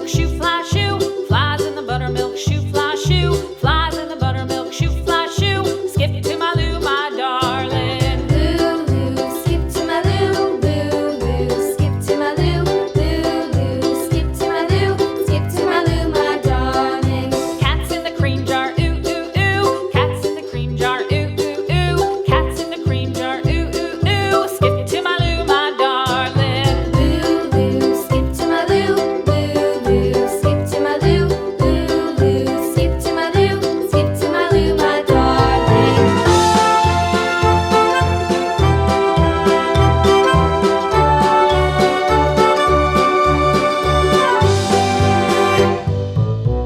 buttermilk shoe, fly shoe. Flies in the buttermilk shoe, fly shoe. Flies in the buttermilk shoe, fly shoe. Skip to my Lou, my darling. Lou, skip to my Lou, Lou, skip to my Lou, Lou, skip to my Lou, skip to my Lou, my darling. Cats in the cream jar, ooh, ooh, ooh. Cats in the cream jar, ooh, ooh, ooh. Cats in the cream jar, ooh, ooh, ooh. Skip to my Lou, my darling. Lou, skip to my Lou, Lou, skip to my Lou, Lou, skip to my Lou, skip to my Lou, my darling.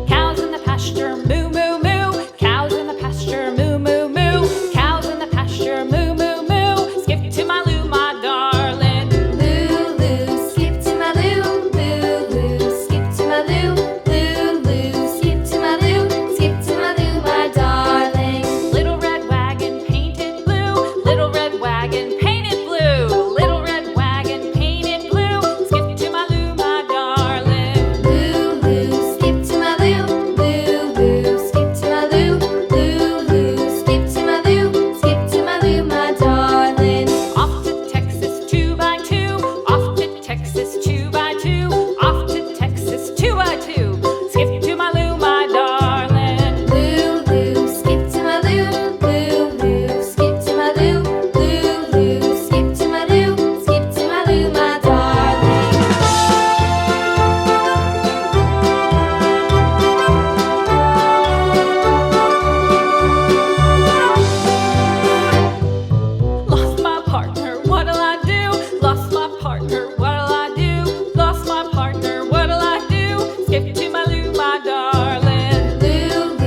Cows in the pasture, moo, moo, moo. Cows in the pasture, moo, moo, moo. Cows in the pasture, moo, moo, moo. Skip to my Lou, my darling. Lou, skip to my Lou, Lou, skip to my Lou, Lou, skip to my Lou, skip to my Lou, my darling. Little red wagon painted blue. Little red wagon painted blue. Little red wagon painted blue. Skip to my Lou, my darling. Lou, skip to my Lou, Lou, skip to my Lou, Lou, skip to my Lou, skip to my Lou, my darling. Off to Texas 2x2. Off to Texas 2x2. Off to Texas 2x2. Skip to my Lou, my darling. Lou, skip to my Lou, Lou, skip to my Lou, Lou, skip to my Lou, skip to my Lou, my darling. Lost my partner, what'll I do? Lost my partner, what'll I do? Lost my partner, what'll I do? Skip to my Lou, my darling. Lou,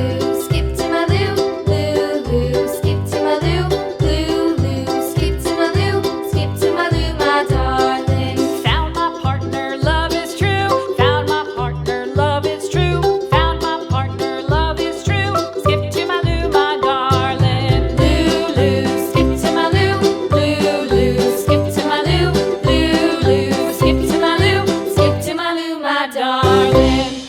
skip to my Lou, Lou, skip to my Lou, Lou, skip to my Lou, skip to my Lou, my darling. Found my partner, love is true. Found my partner, love is true. Found my partner, love is true. Skip to my Lou, my darling. Lou, skip to my Lou, Lou, skip to my Lou, Lou, skip to my Lou, skip to my Lou, my darling.